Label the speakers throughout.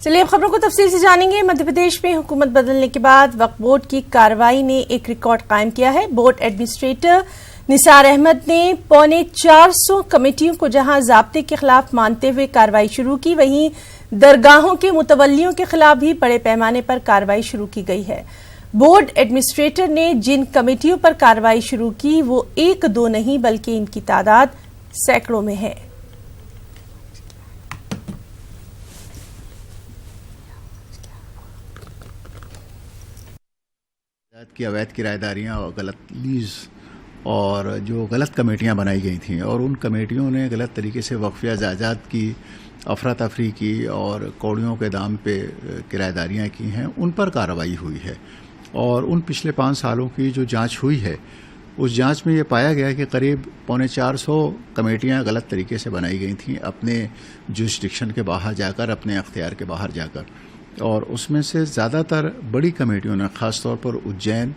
Speaker 1: चलिए अब खबरों को तफसील से जानेंगे। मध्य प्रदेश में हुकूमत बदलने के बाद वक्फ बोर्ड की कार्रवाई ने एक रिकॉर्ड कायम किया है। बोर्ड एडमिनिस्ट्रेटर निसार अहमद ने 450 कमेटियों को जहां ज़ाब्ते के खिलाफ मानते हुए कार्रवाई शुरू की, वहीं दरगाहों के मुतवल्लियों के खिलाफ भी बड़े पैमाने पर कार्रवाई शुरू की गई है। बोर्ड एडमिनिस्ट्रेटर ने जिन कमेटियों पर कार्रवाई शुरू की वो एक दो नहीं बल्कि इनकी तादाद सैकड़ों में है।
Speaker 2: की अवैध किराएदारियाँ और गलत लीज और जो गलत कमेटियां बनाई गई थीं और उन कमेटियों ने गलत तरीके से वक्फिया जायदाद की अफरा तफरी की और कौड़ियों के दाम पे किराएदारियाँ की हैं, उन पर कार्रवाई हुई है। और उन पिछले 5 सालों की जो जांच हुई है उस जांच में ये पाया गया कि करीब 450 कमेटियां गलत तरीके से बनाई गई थीं अपने जुरिस्डिक्शन के बाहर जाकर, अपने अख्तियार के बाहर जाकर। और उसमें से ज़्यादातर बड़ी कमेटियों ने ख़ासतौर पर उज्जैन,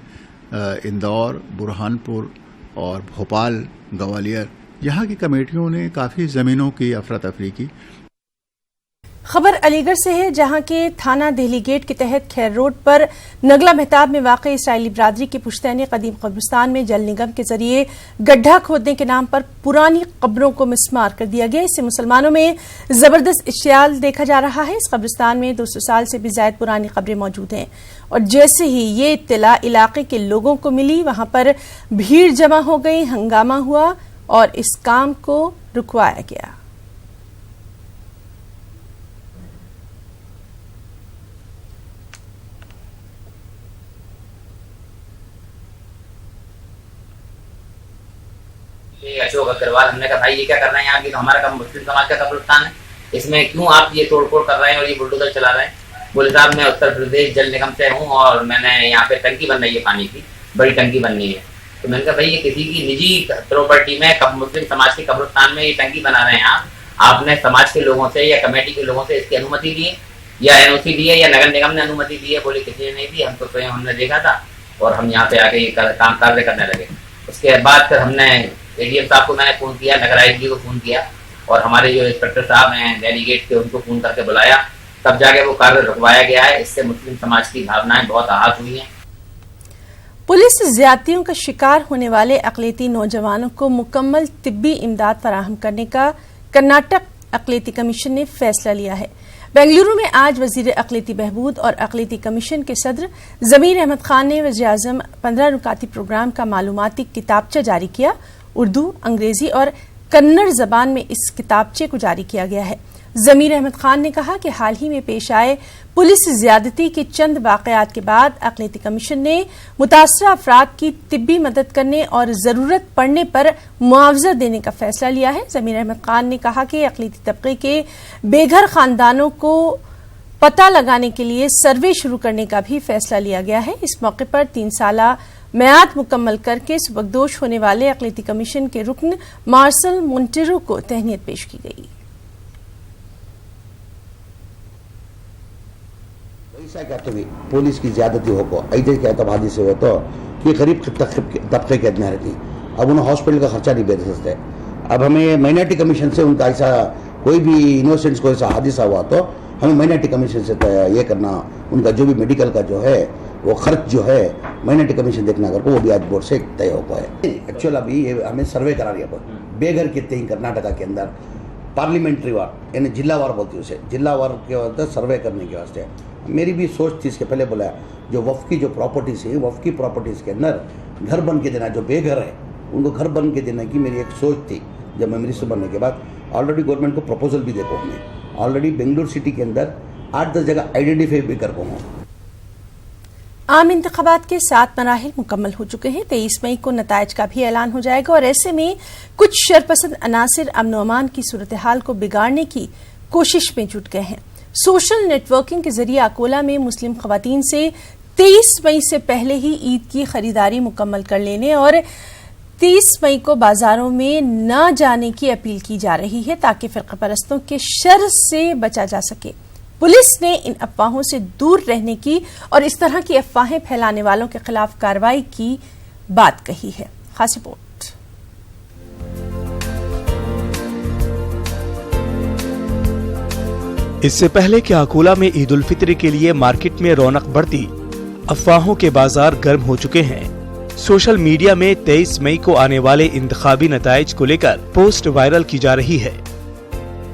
Speaker 2: इंदौर, बुरहानपुर और भोपाल, ग्वालियर, यहाँ की कमेटियों ने काफ़ी ज़मीनों की अफरा तफरी की।
Speaker 1: खबर अलीगढ़ से है, जहां के थाना दिल्ली गेट के तहत खैर रोड पर नगला मेहताब में वाक़ इसराइली बिरादरी के पुश्तैनी कदीम कब्रिस्तान में जल निगम के जरिए गड्ढा खोदने के नाम पर पुरानी कब्रों को मिसमार कर दिया गया। इससे मुसलमानों में जबरदस्त इश्तियाल देखा जा रहा है। इस कब्रिस्तान में 200 साल से भी ज्यादा पुरानी कब्रें मौजूद हैं और जैसे ही ये इत्तला इलाके के लोगों को मिली, वहां पर भीड़ जमा हो गई, हंगामा हुआ और इस काम को रुकवाया गया।
Speaker 3: अशोक अग्रवाल, हमने कहा भाई ये क्या कर रहे हैं आप, ये तो हमारा मुस्लिम समाज का कब्रिस्तान है, इसमें क्यों आप ये तोड़फोड़ कर रहे हैं और ये बुलडोजर चला रहे हैं। बोले साहब मैं उत्तर प्रदेश जल निगम से हूँ और मैंने यहाँ पे टंकी बन रही है, पानी की बड़ी टंकी बननी है। तो मैंने कहा भाई ये किसी की निजी प्रॉपर्टी में मुस्लिम समाज के कब्रिस्तान में ये टंकी बना रहे हैं आपने समाज के लोगों से या कमेटी के लोगों से इसकी अनुमति ली है या एनओसी ली है या नगर निगम ने अनुमति दी है। बोले किसी ने नहीं दी, हम तो स्वयं हमने देखा था और हम यहाँ पे आके ये काम कार्य करने लगे। उसके बाद फिर हमने एडीएम साहब को मैंने फोन किया, नगर आईजी को फोन किया और हमारे जो इंस्पेक्टर साहब हैं डेलीगेट के उनको फोन करके बुलाया, तब जाके वो कार्य रुकवाया गया है। इससे मुस्लिम समाज की भावनाएं बहुत आहत हुई हैं।
Speaker 1: पुलिस ज्यादतियों का शिकार होने वाले अक़लियती नौजवानों को मुकम्मल तिब्बी इमदाद फराहम करने का कर्नाटक अक़लियती कमीशन ने फैसला लिया है। बेंगलुरु में आज वजीर अक़लियती बहबूद और अक़लियती कमीशन के सदर ज़मीर अहमद खान ने वज़ीर-ए-आज़म 15 नुकाती प्रोग्राम का मालूमाती किताबचा जारी किया। उर्दू, अंग्रेजी और कन्नड़ जबान में इस किताबचे को जारी किया गया है। ज़मीर अहमद खान ने कहा कि हाल ही में पेश आए पुलिस ज्यादती के चंद वाक़यात के बाद अक़लियती कमीशन ने मुतासरा अफराद की तिब्बी मदद करने और ज़रूरत पड़ने पर मुआवजा देने का फैसला लिया है। ज़मीर अहमद खान ने कहा कि अक़लियती तबके के बेघर खानदानों को पता लगाने के लिए सर्वे शुरू करने का भी फैसला लिया गया है। इस मौके पर 3 साला म्याद मुकम्मल करके सुबकदोश होने वाले अक़लियती कमीशन के रुकन मार्शल मोंटेरो को तहनीत पेश की गई।
Speaker 4: ऐसा कहते हुए पुलिस की ज्यादती हो को ऐसे कहता भादी से हो तो कि गरीब तबके के अदना रहती, अब उन्हें हॉस्पिटल का खर्चा नहीं दे सकते। अब हमें माइनॉरिटी कमीशन से उनका ऐसा कोई भी इनोसेंट्स को ऐसा हादिसा हुआ तो हमें माइनॉरिटी कमीशन से ये करना, उनका जो भी मेडिकल का जो है वो खर्च जो है माइनॉरिटी कमीशन देखना करके वो भी आज बोर्ड से तय हो गया है। एक्चुअल अभी ये हमें सर्वे करा रही है बेघर कितने ही कर्नाटका के अंदर पार्लियामेंट्री वार यानी जिला वार बोलती है उसे, जिला वार के वास्ते सर्वे करने के वास्ते। मेरी भी सोच थी इसके पहले बोला जो वफ़ की जो प्रॉपर्टीज़ है वफ़ की प्रॉपर्टीज़ के अंदर घर बन के देना, जो बेघर है उनको घर बन के देने की मेरी एक सोच थी। जब मैं मिनिस्टर बनने के बाद ऑलरेडी गवर्नमेंट को प्रपोजल भी देखो, हमने ऑलरेडी बेंगलुरु सिटी के अंदर 8-10 जगह आइडेंटिफाई भी कर पाऊँ।
Speaker 1: आम इंतखाबात के 7 मराहिल मुकम्मल हो चुके हैं। 23 मई को नताइज का भी ऐलान हो जाएगा और ऐसे में कुछ शरपसंद अनासिर अमन व अमान की सूरत हाल को बिगाड़ने की कोशिश में जुट गए हैं। सोशल नेटवर्किंग के जरिए अकोला में मुस्लिम खवातीन से 23 मई से पहले ही ईद की खरीदारी मुकम्मल कर लेने और 30 मई को बाजारों में न जाने की अपील की जा रही है ताकि फ़िरक़ा परस्तों के शर से बचा जा सके। पुलिस ने इन अफवाहों से दूर रहने की और इस तरह की अफवाहें फैलाने वालों के खिलाफ कार्रवाई की बात कही है। खास रिपोर्ट।
Speaker 5: इससे पहले कि अकोला में ईद उल फित्र के लिए मार्केट में रौनक बढ़ती, अफवाहों के बाजार गर्म हो चुके हैं। सोशल मीडिया में 23 मई को आने वाले इंतखाबी नताइज को लेकर पोस्ट वायरल की जा रही है।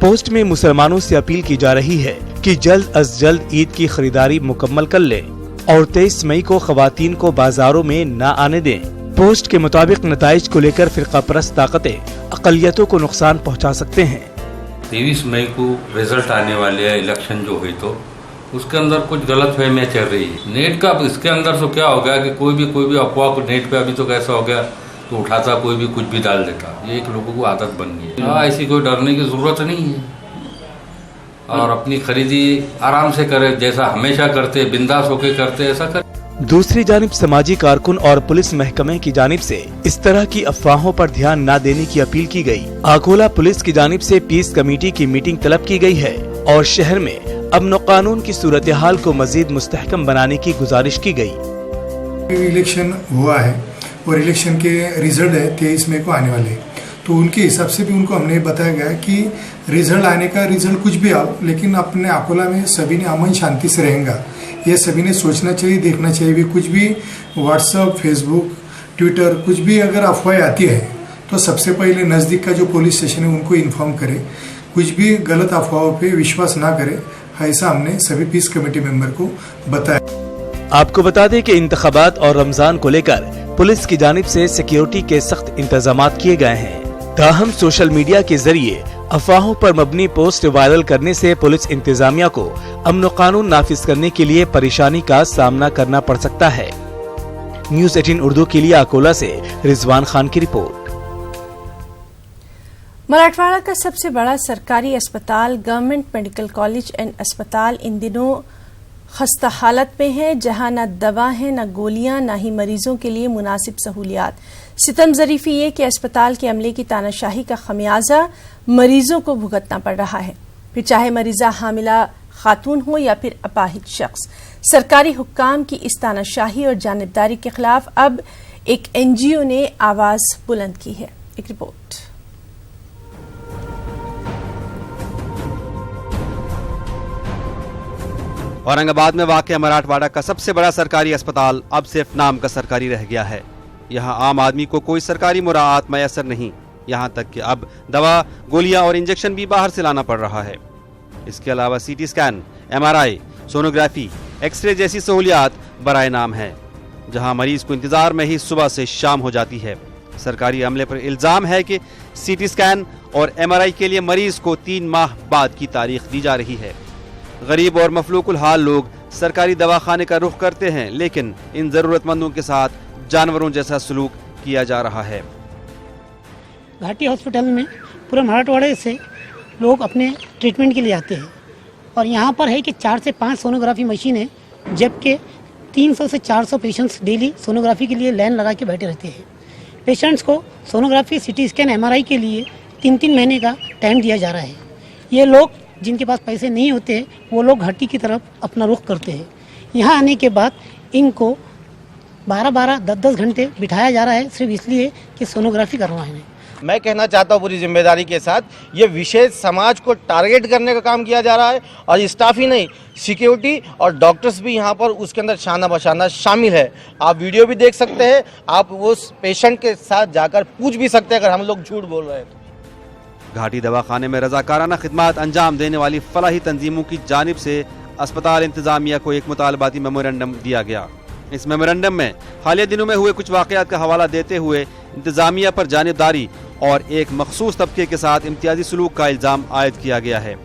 Speaker 5: पोस्ट में मुसलमानों से अपील की जा रही है कि जल्द अज जल्द ईद की खरीदारी मुकम्मल कर लें और 23 मई को खवातीन को बाजारों में न आने दें। पोस्ट के मुताबिक नताइज को लेकर फिरका परस्त ताकतें अक़लियतों को नुकसान पहुंचा सकते हैं।
Speaker 6: 23 मई को रिजल्ट आने वाले है, इलेक्शन जो हुई तो उसके अंदर कुछ गलतफहमियां चल रही है। नेट का इसके अंदर तो क्या हो गया कि कोई भी अफवाह को नेट पे अभी तो कैसा हो गया तो उठाता कोई भी कुछ भी डाल देता। ये एक लोगों को आदत बन गई है। ऐसी कोई डरने की जरूरत नहीं है और अपनी खरीदी आराम से करे, जैसा हमेशा करते, बिंदास होके करते, ऐसा करे।
Speaker 5: दूसरी जानिब समाजी कारकुन और पुलिस महकमे की जानिब से इस तरह की अफवाहों पर ध्यान न देने की अपील की गई। अकोला पुलिस की जानिब से पीस कमेटी की मीटिंग तलब की गई है और शहर में अमन कानून की सूरत हाल को मजीद मुस्तहकम बनाने की गुजारिश की गई।
Speaker 7: इलेक्शन हुआ है और इलेक्शन के रिजल्ट है 23 मई को आने वाले, तो उनके हिसाब से भी उनको हमने बताया गया कि रिजल्ट आने का रिजल्ट कुछ भी आओ, लेकिन अपने अकोला में सभी ने अमन शांति से रहेगा। ये सभी ने सोचना चाहिए, देखना चाहिए भी कुछ भी व्हाट्सएप, फेसबुक, ट्विटर कुछ भी अगर अफवाह आती है तो सबसे पहले नज़दीक का जो पुलिस स्टेशन है उनको इन्फॉर्म करे, कुछ भी गलत अफवाहों पे विश्वास ना करे। ऐसा हमने सभी पीस कमेटी मेंबर को बताया।
Speaker 5: आपको बता दें कि इंतखाबात और रमजान को लेकर पुलिस की जानिब से सिक्योरिटी के सख्त इंतजामात किए गए हैं। ताहम सोशल मीडिया के जरिए अफवाहों पर मबनी पोस्ट वायरल करने से पुलिस इंतजामिया को अमन कानून नाफिज करने के लिए परेशानी का सामना करना पड़ सकता है। न्यूज़ 18 उर्दू के लिए अकोला से रिजवान खान की रिपोर्ट।
Speaker 1: मराठवाड़ा का सबसे बड़ा सरकारी अस्पताल गवर्नमेंट मेडिकल कॉलेज एंड अस्पताल इन दिनों खस्ता हालत में है, जहां न दवा है, न गोलियां, न ही मरीजों के लिए मुनासिब सहूलियात। सितम ज़रीफी ये कि अस्पताल के अमले की तानाशाही का खमियाजा मरीजों को भुगतना पड़ रहा है, फिर चाहे मरीजा हामिला खातून हो या फिर अपाहिज शख्स। सरकारी हुक्काम की इस तानाशाही और जानिबदारी के खिलाफ अब एक NGO ने आवाज बुलंद की है। एक रिपोर्ट।
Speaker 8: औरंगाबाद में वाक़ मराठवाड़ा का सबसे बड़ा सरकारी अस्पताल अब सिर्फ नाम का सरकारी रह गया है। यहाँ आम आदमी को कोई सरकारी मुराआत मैसर नहीं, यहाँ तक कि अब दवा, गोलियां और इंजेक्शन भी बाहर से लाना पड़ रहा है। इसके अलावा CT scan, MRI, sonography, x-ray जैसी सहूलियात बराए नाम है, जहाँ मरीज को इंतजार में ही सुबह से शाम हो जाती है। सरकारी अमले पर इल्जाम है कि CT स्कैन और MRI के लिए मरीज को 3 माह बाद की तारीख दी जा रही है। गरीब और मफलूकुल हाल लोग सरकारी दवाखाने का रुख करते हैं, लेकिन इन जरूरतमंदों के साथ जानवरों जैसा सलूक किया जा रहा है।
Speaker 9: घाटी हॉस्पिटल में पूरे मराठवाड़े से लोग अपने ट्रीटमेंट के लिए आते हैं और यहाँ पर है कि 4 से 5 सोनोग्राफी मशीन है, जबकि 300 से 400 पेशेंट्स डेली सोनोग्राफी के लिए लाइन लगा के बैठे रहते हैं। पेशेंट्स को सोनोग्राफी, CT स्कैन, MRI के लिए 3-3 महीने का टाइम दिया जा रहा है। ये लोग जिनके पास पैसे नहीं होते वो लोग घाटी की तरफ अपना रुख करते हैं। यहाँ आने के बाद इनको 12-12, 10-10 घंटे बिठाया जा रहा है, सिर्फ इसलिए कि सोनोग्राफी करवाएं।
Speaker 10: मैं कहना चाहता हूँ पूरी जिम्मेदारी के साथ, ये विशेष समाज को टारगेट करने का काम किया जा रहा है और स्टाफ ही नहीं, सिक्योरिटी और डॉक्टर्स भी यहाँ पर उसके अंदर शाना बशाना शामिल है। आप वीडियो भी देख सकते हैं, आप वो पेशेंट के साथ जाकर पूछ भी सकते हैं अगर हम लोग झूठ बोल रहे हैं तो।
Speaker 8: घाटी दवाखाने में रजाकाराना खिदमात अंजाम देने वाली फलाही तंजीमों की जानिब से अस्पताल इंतजामिया को एक मुतालबाती मेमोरेंडम दिया गया। इस मेमोरेंडम में हालिया दिनों में हुए कुछ वाक़यात का हवाला देते हुए इंतजामिया पर जानिबदारी और एक मखसूस तबके के साथ इम्तियाजी सलूक का इल्ज़ाम आयद किया गया है।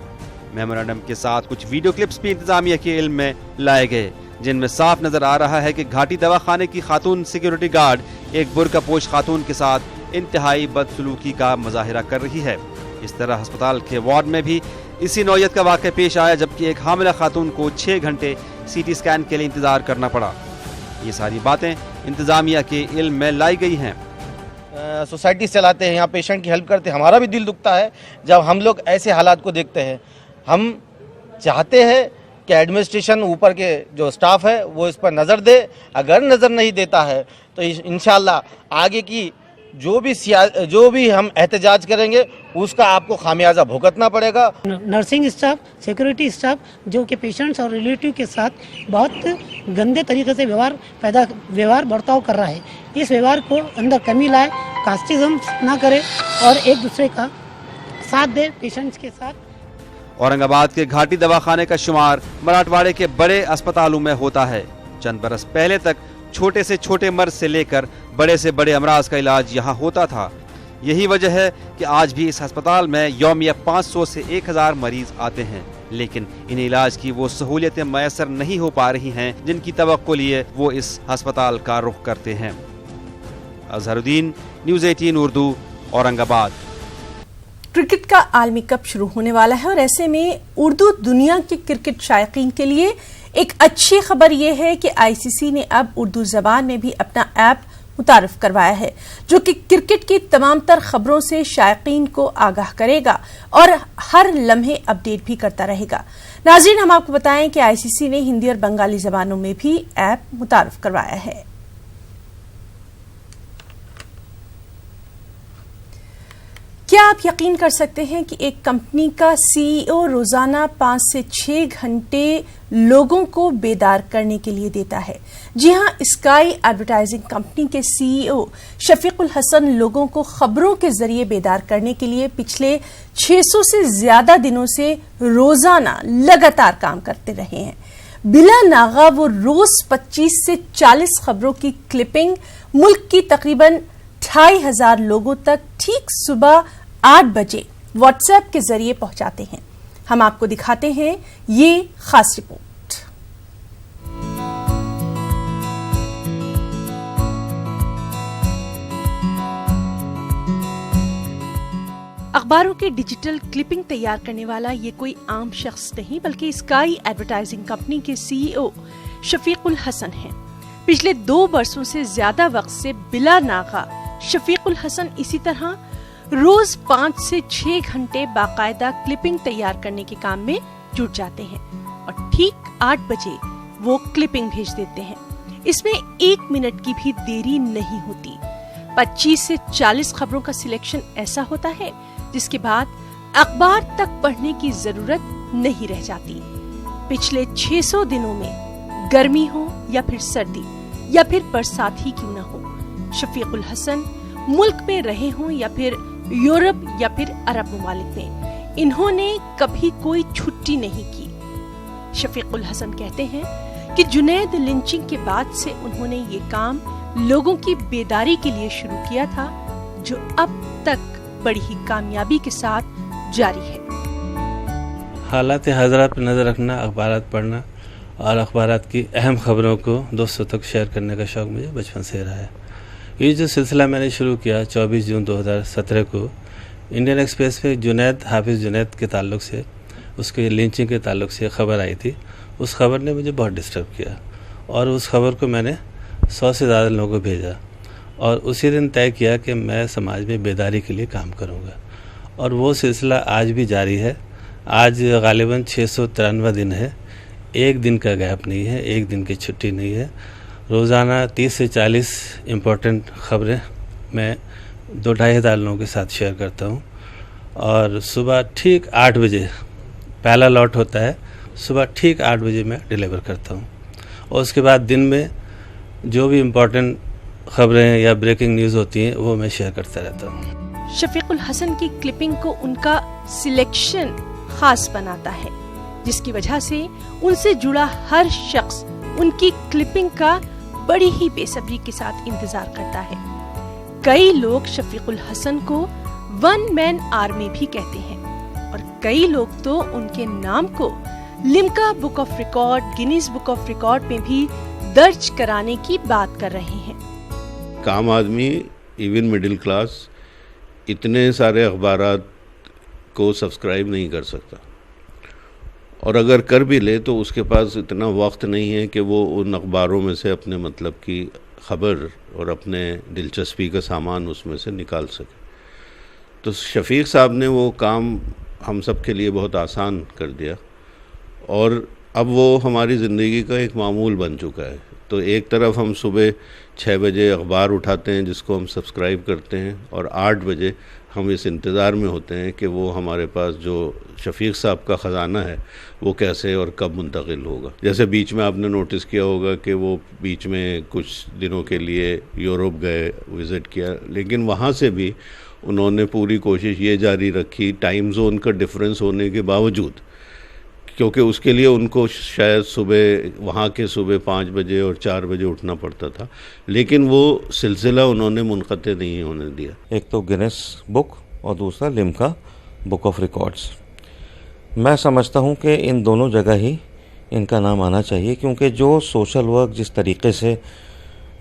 Speaker 8: मेमोरेंडम के साथ कुछ वीडियो क्लिप्स भी इंतजामिया के इल्म में लाए गए, जिनमें साफ नजर आ रहा है कि घाटी दवाखाने की खातून सिक्योरिटी गार्ड एक बुर्का पोश खातून के साथ इंतहाई बदसलूकी का मुजाहिरा कर रही है। इस तरह अस्पताल के वार्ड में भी इसी नौयत का वाक़या पेश आया, जबकि एक हामिला खातून को 6 घंटे CT स्कैन के लिए इंतजार करना पड़ा। ये सारी बातें इंतजामिया के इल्म में लाई गई हैं।
Speaker 10: सोसाइटी चलाते हैं, यहाँ पेशेंट की हेल्प करते हैं, हमारा भी दिल दुखता है जब हम लोग ऐसे हालात को देखते हैं। हम चाहते हैं कि एडमिनिस्ट्रेशन, ऊपर के जो स्टाफ है वो इस पर नज़र दे। अगर नज़र नहीं देता है तो इंशाल्लाह आगे की जो भी हम एहतजाज करेंगे उसका आपको खामियाजा भुगतना पड़ेगा।
Speaker 9: नर्सिंग स्टाफ, सिक्योरिटी स्टाफ जो कि पेशेंट्स और रिलेटिव के साथ बहुत गंदे तरीके से व्यवहार बर्ताव कर रहा है। इस व्यवहार को अंदर कमी लाए, कास्टिज्म ना करे और एक दूसरे का साथ दे पेशेंट्स के साथ।
Speaker 8: औरंगाबाद के घाटी दवाखाने का शुमार मराठवाड़े के बड़े अस्पतालों में होता है। चंद बरस पहले तक छोटे से छोटे मर्ज से लेकर बड़े से बड़े अमराज का इलाज यहाँ होता था। यही वजह है कि आज भी इस अस्पताल में यौमिया 500 से 1000 मरीज आते हैं, लेकिन इन्हें इलाज की वो सहूलियतें मैसर नहीं हो पा रही हैं जिनकी तवक्को लिए वो इस अस्पताल का रुख करते हैं। अजहरुद्दीन, न्यूज़ 18 उर्दू, औरंगाबाद।
Speaker 1: क्रिकेट का आलमी कप शुरू होने वाला है और ऐसे में उर्दू दुनिया के क्रिकेट शायकीन के लिए एक अच्छी खबर यह है कि आईसीसी ने अब उर्दू जबान में भी अपना ऐप मुतारिफ करवाया है, जो कि क्रिकेट की तमाम तर खबरों से शायकीन को आगाह करेगा और हर लम्हे अपडेट भी करता रहेगा। नाज़रीन, हम आपको बताएं कि आईसीसी ने हिंदी और बंगाली जबानों में भी ऐप मुतारिफ करवाया है। क्या आप यकीन कर सकते हैं कि एक कंपनी का सीईओ रोजाना 5 से 6 घंटे लोगों को बेदार करने के लिए देता है? जी हां, स्काई एडवर्टाइजिंग कंपनी के सीईओ शफीकुल हसन लोगों को खबरों के जरिए बेदार करने के लिए पिछले 600 से ज्यादा दिनों से रोजाना लगातार काम करते रहे हैं। बिला नागा वो रोज 25 से 40 खबरों की क्लिपिंग मुल्क की तकरीबन 2500 लोगों तक ठीक सुबह 8 बजे व्हाट्सएप के जरिए पहुंचाते हैं। हम आपको दिखाते हैं ये खास रिपोर्ट। अखबारों के डिजिटल क्लिपिंग तैयार करने वाला ये कोई आम शख्स नहीं बल्कि स्काई एडवर्टाइजिंग कंपनी के सीईओ शफीकुल हसन हैं। पिछले 2 वर्षों से ज्यादा वक्त से बिला नागा शफीकुल हसन इसी तरह रोज 5 से 6 घंटे बाकायदा क्लिपिंग तैयार करने के काम में जुट जाते हैं और ठीक 8 बजे वो क्लिपिंग भेज देते हैं। इसमें 1 मिनट की भी देरी नहीं होती। 25 से 40 खबरों का सिलेक्शन ऐसा होता है जिसके बाद अखबार तक पढ़ने की जरूरत नहीं रह जाती। पिछले 600 दिनों में गर्मी हो या फिर सर्दी या फिर बरसात ही क्यों न हो, शफीकुल हसन मुल्क में रहे हों या फिर यूरोप या फिर अरब ममालिक में, इन्होंने कभी कोई छुट्टी नहीं की। शफीकुल हसन कहते हैं कि जुनैद लिंचिंग के बाद से उन्होंने ये काम लोगों की बेदारी के लिए शुरू किया था, जो अब तक बड़ी ही कामयाबी के साथ जारी है।
Speaker 11: हालात हज़रात पर नज़र रखना, अखबारात पढ़ना और अखबारात की अहम खबरों को दोस्तों तक शेयर करने का शौक़ मुझे बचपन से रहा है। ये जो सिलसिला मैंने शुरू किया 24 जून 2017 को इंडियन एक्सप्रेस पे जुनैद, हाफिज़ जुनैद के ताल्लुक़ से, उसके लिंचिंग के ताल्लुक़ से खबर आई थी। उस खबर ने मुझे बहुत डिस्टर्ब किया और उस खबर को मैंने 100 से ज़्यादा लोगों को भेजा और उसी दिन तय किया कि मैं समाज में बेदारी के लिए काम करूँगा और वो सिलसिला आज भी जारी है। आज गालिबन 693 दिन है, एक दिन का गैप नहीं है, एक दिन की छुट्टी नहीं है। रोज़ाना 30 से 40 इम्पोर्टेंट खबरें मैं 2-2.5 हज़ार लोगों के साथ शेयर करता हूँ और सुबह ठीक 8 बजे पहला लॉट होता है। सुबह ठीक 8 बजे मैं डिलीवर करता हूँ और उसके बाद दिन में जो भी इम्पोर्टेंट खबरें या ब्रेकिंग न्यूज़ होती हैं वो मैं शेयर करता रहता हूँ।
Speaker 1: शफीकुल हसन की क्लिपिंग को उनका सिलेक्शन खास बनाता है, जिसकी वजह से उनसे जुड़ा हर शख्स उनकी क्लिपिंग का बड़ी ही बेसब्री के साथ इंतजार करता है। कई लोग शफीकुल हसन को 1 मैन आर्मी भी कहते हैं और कई लोग तो उनके नाम को Limca book of record, Guinness book of record में भी दर्ज कराने की बात कर रहे हैं।
Speaker 12: आम आदमी, इवन मिडिल क्लास, इतने सारे अखबारात को सब्सक्राइब नहीं कर सकता और अगर कर भी ले तो उसके पास इतना वक्त नहीं है कि वो उन अखबारों में से अपने मतलब की ख़बर और अपने दिलचस्पी का सामान उसमें से निकाल सके। तो शफीक साहब ने वो काम हम सब के लिए बहुत आसान कर दिया और अब वो हमारी ज़िंदगी का एक मामूल बन चुका है। तो एक तरफ हम सुबह 6 बजे अखबार उठाते हैं जिसको हम सब्सक्राइब करते हैं, और 8 बजे हम इस इंतज़ार में होते हैं कि वो हमारे पास जो शफीक साहब का ख़जाना है वो कैसे और कब मुंतकिल होगा। जैसे बीच में आपने नोटिस किया होगा कि वो बीच में कुछ दिनों के लिए यूरोप गए, विज़िट किया, लेकिन वहाँ से भी उन्होंने पूरी कोशिश ये जारी रखी, टाइम जोन का डिफरेंस होने के बावजूद, क्योंकि उसके लिए उनको शायद सुबह वहाँ के सुबह 5 बजे और 4 बजे उठना पड़ता था, लेकिन वो सिलसिला उन्होंने मुनक़ते नहीं होने दिया।
Speaker 13: एक तो गिनेस बुक और दूसरा लिम्का बुक ऑफ रिकॉर्ड्स। मैं समझता हूँ कि इन दोनों जगह ही इनका नाम आना चाहिए, क्योंकि जो सोशल वर्क जिस तरीके से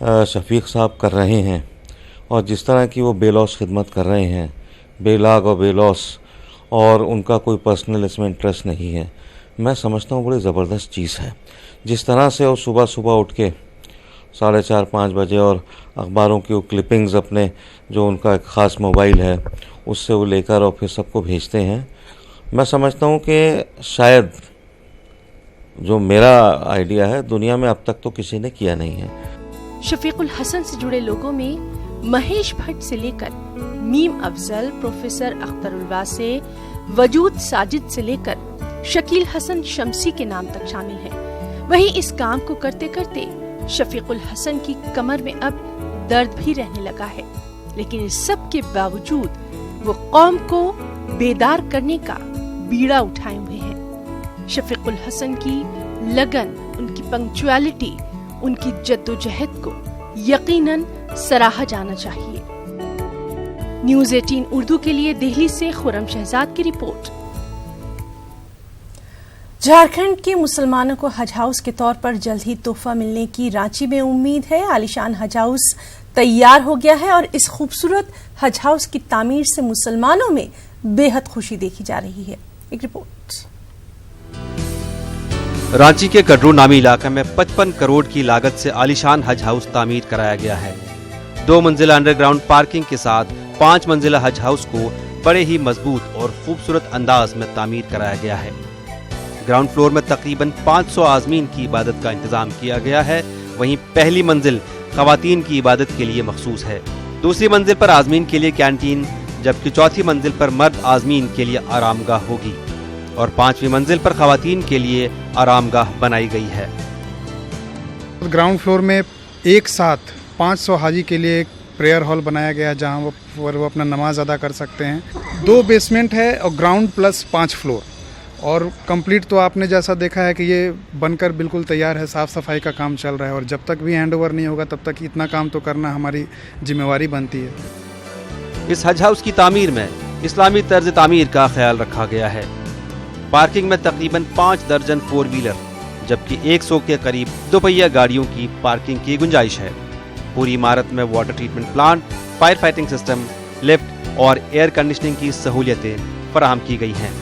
Speaker 13: शफीक साहब कर रहे हैं और जिस तरह की वो बेलौस खिदमत कर रहे हैं, बेलाग और बेलौस, और उनका कोई पर्सनल इसमें इंटरेस्ट नहीं है, मैं समझता हूँ बड़ी ज़बरदस्त चीज़ है। जिस तरह से वो सुबह सुबह उठ के 4:30-5 बजे और अखबारों की वो क्लिपिंग्स अपने जो उनका एक ख़ास मोबाइल है उससे वो लेकर और फिर सबको भेजते हैं, मैं समझता हूँ कि शायद जो मेरा आइडिया है दुनिया में अब तक तो किसी ने किया नहीं है।
Speaker 1: शफीकुल हसन से जुड़े लोगों में महेश भट्ट से लेकर मीम अफजल, प्रोफेसर अख्तरुल वासे, वजूद साजिद से लेकर शकील हसन शमसी के नाम तक शामिल हैं। वहीं इस काम को करते करते शफीकुल हसन की कमर में अब दर्द भी रहने लगा है, लेकिन इस सब के बावजूद वो कौम को बेदार करने का बीड़ा उठाए हुए हैं। शफीकुल हसन की लगन, उनकी पंक्चुअलिटी, उनकी जद्दोजहद को यकीनन सराहा जाना चाहिए। न्यूज़ 18 उर्दू के लिए दिल्ली से खुरम शहजाद की रिपोर्ट। झारखंड के मुसलमानों को हज हाउस के तौर पर जल्द ही तोहफा मिलने की रांची में उम्मीद है। आलीशान हज हाउस तैयार हो गया है और इस खूबसूरत हज हाउस की तामीर से मुसलमानों में बेहद खुशी देखी जा रही है। एक रिपोर्ट।
Speaker 8: रांची के कटरू नामी इलाके में 55 करोड़ की लागत से आलीशान हज हाउस तामीर कराया गया है। 2 मंजिला अंडरग्राउंड पार्किंग के साथ 5 मंजिला हज हाउस को बड़े ही मजबूत और खूबसूरत अंदाज में तामीर कराया गया है। ग्राउंड फ्लोर में तकरीबन 500 आज़मीन की इबादत का इंतजाम किया गया है। वहीं पहली मंजिल खवातीन की इबादत के लिए मखसूस है। दूसरी मंजिल पर आज़मीन के लिए कैंटीन, जबकि चौथी मंजिल पर मर्द आज़मीन के लिए आरामगाह होगी और 5वीं मंजिल पर खवातीन के लिए आरामगाह बनाई गई है।
Speaker 7: ग्राउंड फ्लोर में एक साथ 500 हाजी के लिए एक प्रेयर हॉल बनाया गया जहां वो अपना नमाज अदा कर सकते हैं। 2 बेसमेंट है और ग्राउंड प्लस 5 फ्लोर, और कंप्लीट तो आपने जैसा देखा है कि ये बनकर बिल्कुल तैयार है। साफ़ सफाई का काम चल रहा है और जब तक भी हैंडओवर नहीं होगा तब तक इतना काम तो करना हमारी जिम्मेवारी बनती है।
Speaker 8: इस हज हाउस की तामीर में इस्लामी तर्ज तामीर का ख्याल रखा गया है। पार्किंग में तकरीबन 5 दर्जन 4 व्हीलर जबकि 100 के करीब 2 पहिया गाड़ियों की पार्किंग की गुंजाइश है। पूरी इमारत में water treatment plant, fire fighting system, lift और एयर कंडीशनिंग की सहूलियतें फराहम की गई हैं।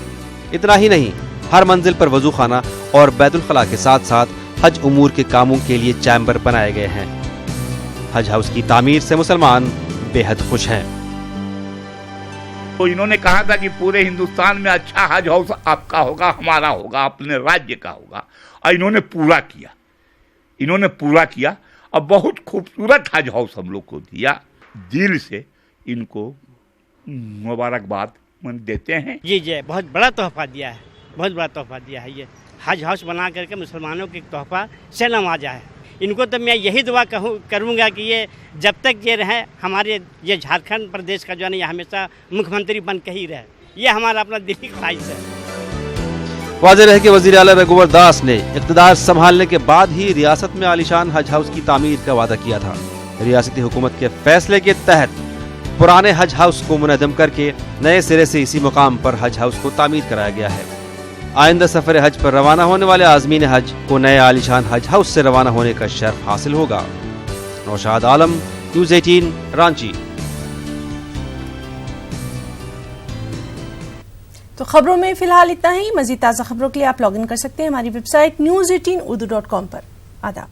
Speaker 8: इतना ही नहीं, हर मंजिल पर वजू खाना और बैतुल खला के साथ साथ हज उमूर के कामों के लिए चैम्बर बनाए गए हैं। हज हाउस की तामीर से मुसलमान बेहद खुश हैं।
Speaker 14: तो इन्होंने कहा था कि पूरे हिंदुस्तान में अच्छा हज हाउस आपका होगा, हमारा होगा, अपने राज्य का होगा, और इन्होंने पूरा किया और बहुत खूबसूरत हज हाउस हम लोग को दिया। दिल से इनको मुबारकबाद देते हैं।
Speaker 9: ये बहुत बड़ा तोहफा दिया है, बहुत बड़ा तोहफा दिया है। ये हज हाउस बना करके मुसलमानों के तोहफा से नवाजा है। इनको तो मैं यही दुआ करूँगा कि ये जब तक ये रहे, हमारे ये झारखंड प्रदेश का जो है ना, ये हमेशा मुख्यमंत्री बन के ही रहे। ये हमारा अपना दिली ख्वाहिश है।
Speaker 8: वाज़ेह है कि वज़ीर आला रघुवर दास ने इक़्तिदार संभालने के बाद ही रियासत में आलीशान हज हाउस की तामीर का वादा किया था। रियासती हुकूमत के फैसले के तहत पुराने हज हाउस को मुनज़्ज़म करके नए सिरे से इसी मुकाम पर हज हाउस को तामीर कराया गया है। आइंदा सफर हज पर रवाना होने वाले आज़मीन हज को नए आलीशान हज हाउस से रवाना होने का शर्फ हासिल होगा। नौशाद आलम, न्यूज़ 18 रांची।
Speaker 1: तो खबरों में फिलहाल इतना ही। मजीद ताज़ा खबरों के लिए आप लॉगिन कर सकते हैं हमारी वेबसाइट news18urdu.com पर। आदाब।